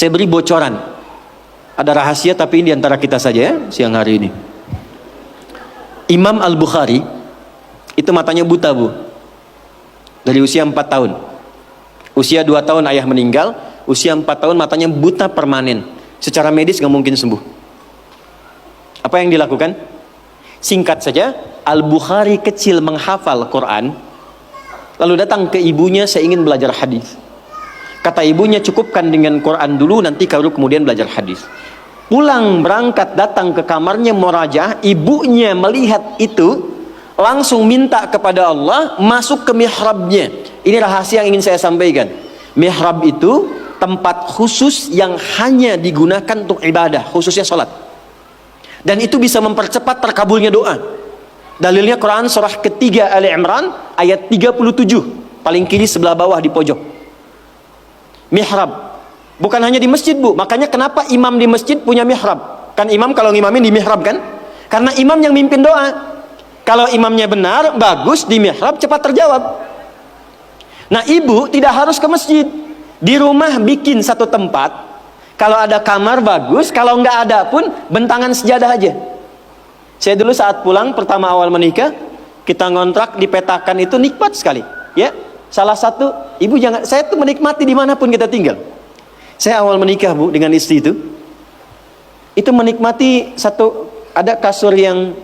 Saya beri bocoran. Ada rahasia tapi ini diantara kita saja ya, siang hari ini. Imam Al-Bukhari itu matanya buta, Bu. Dari usia 4 tahun. Usia 2 tahun ayah meninggal, usia 4 tahun matanya buta permanen. Secara medis nggak mungkin sembuh. Apa yang dilakukan? Singkat saja, Al-Bukhari kecil menghafal Quran, lalu datang ke ibunya, saya ingin belajar hadis. Kata ibunya, cukupkan dengan Quran dulu, nanti baru kemudian belajar hadis. Pulang berangkat datang ke kamarnya murajaah, ibunya melihat itu, langsung minta kepada Allah masuk ke mihrabnya. Ini rahasia yang ingin saya sampaikan. Mihrab itu tempat khusus yang hanya digunakan untuk ibadah, khususnya sholat. Dan itu bisa mempercepat terkabulnya doa. Dalilnya Quran surah ketiga Ali Imran ayat 37, paling kiri sebelah bawah di pojok. Mihrab bukan hanya di masjid, Bu. Makanya kenapa imam di masjid punya mihrab? Kan imam kalau ngimamin di mihrab kan? Karena imam yang mimpin doa. Kalau imamnya benar, bagus, di mihrab cepat terjawab. Nah, ibu tidak harus ke masjid. Di rumah bikin satu tempat. Kalau ada kamar bagus, kalau nggak ada pun bentangan sejadah aja. Saya dulu saat pulang pertama awal menikah, kita ngontrak dipetakan itu nikmat sekali. Ya, salah satu ibu jangan, saya tuh menikmati dimanapun kita tinggal. Saya awal menikah, Bu, dengan istri itu menikmati satu, ada kasur yang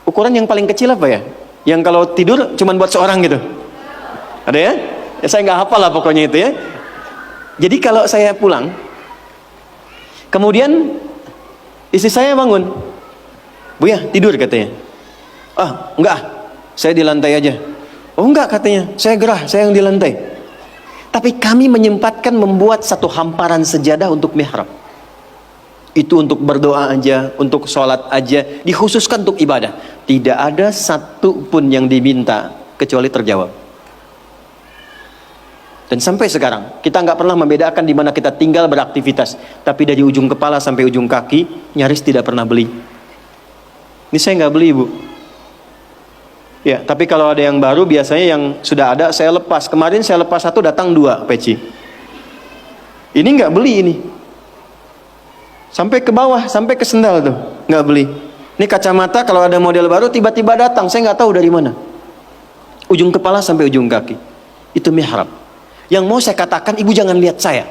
ukuran yang paling kecil apa ya? Yang kalau tidur cuma buat seorang gitu. Ada ya? Ya saya nggak hafal lah pokoknya itu ya. Jadi kalau saya pulang, kemudian istri saya bangun, Bu ya tidur katanya. Ah enggak, saya di lantai aja. Oh enggak katanya, saya gerah, saya yang di lantai. Tapi kami menyempatkan membuat satu hamparan sejadah untuk mihrab. Itu untuk berdoa aja, untuk sholat aja, dikhususkan untuk ibadah. Tidak ada satu pun yang diminta kecuali terjawab. Dan sampai sekarang kita nggak pernah membedakan di mana kita tinggal beraktivitas, tapi dari ujung kepala sampai ujung kaki nyaris tidak pernah beli. Ini saya nggak beli, Bu. Ya, tapi kalau ada yang baru biasanya yang sudah ada saya lepas. Kemarin saya lepas satu, datang 2 peci. Ini nggak beli ini. Sampai ke bawah, sampai ke sendal tuh nggak beli. Ini kacamata kalau ada model baru tiba-tiba datang, saya nggak tahu dari mana. Ujung kepala sampai ujung kaki. Itu mihrab. Yang mau saya katakan, ibu jangan lihat saya.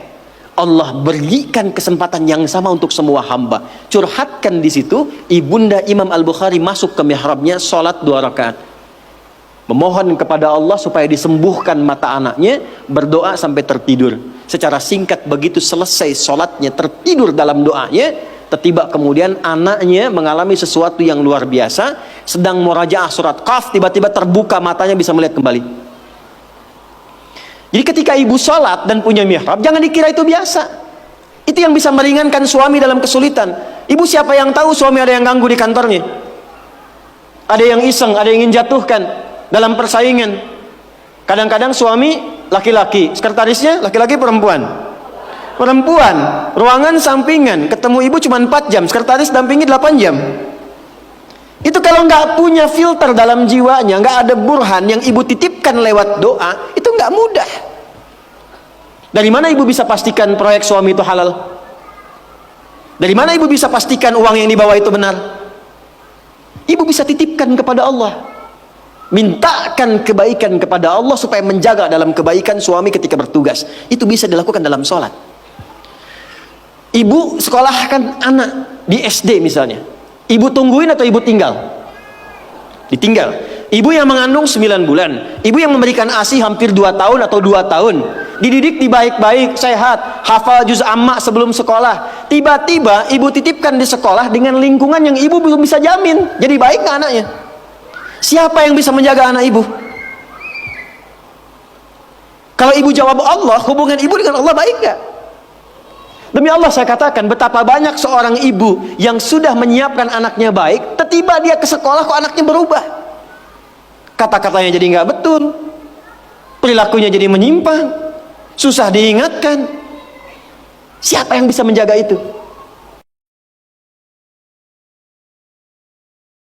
Allah berikan kesempatan yang sama untuk semua hamba. Curhatkan di situ, ibunda Imam Al-Bukhari masuk ke mihrabnya, sholat 2 rakaat. Memohon kepada Allah supaya disembuhkan mata anaknya, berdoa sampai tertidur. Secara singkat begitu selesai sholatnya, tertidur dalam doanya, tiba kemudian anaknya mengalami sesuatu yang luar biasa, sedang murajaah surat Qaf, tiba-tiba terbuka matanya bisa melihat kembali. Jadi ketika ibu sholat dan punya mihrab, jangan dikira itu biasa. Itu yang bisa meringankan suami dalam kesulitan. Ibu siapa yang tahu suami ada yang ganggu di kantornya? Ada yang iseng, ada yang ingin jatuhkan dalam persaingan. Kadang-kadang suami laki-laki, sekretarisnya laki-laki perempuan. Perempuan, ruangan sampingan, ketemu ibu cuma 4 jam, sekretaris dampingi 8 jam. Itu kalau nggak punya filter dalam jiwanya, nggak ada burhan yang ibu titipkan lewat doa, itu nggak mudah. Dari mana ibu bisa pastikan proyek suami itu halal? Dari mana ibu bisa pastikan uang yang dibawa itu benar? Ibu bisa titipkan kepada Allah. Mintakan kebaikan kepada Allah supaya menjaga dalam kebaikan suami ketika bertugas. Itu bisa dilakukan dalam sholat. Ibu sekolahkan anak di SD misalnya. Ibu tungguin atau ibu tinggal? Ditinggal. Ibu yang mengandung 9 bulan, ibu yang memberikan ASI hampir 2 tahun atau 2 tahun, dididik di baik-baik, sehat, hafal juz amma sebelum sekolah. Tiba-tiba ibu titipkan di sekolah dengan lingkungan yang ibu belum bisa jamin. Jadi baik nggak anaknya? Siapa yang bisa menjaga anak ibu? Kalau ibu jawab Allah, hubungan ibu dengan Allah baik nggak? Demi Allah saya katakan, betapa banyak seorang ibu yang sudah menyiapkan anaknya baik, tiba-tiba dia ke sekolah kok anaknya berubah. Kata-katanya jadi nggak betul, perilakunya jadi menyimpang, susah diingatkan. Siapa yang bisa menjaga itu?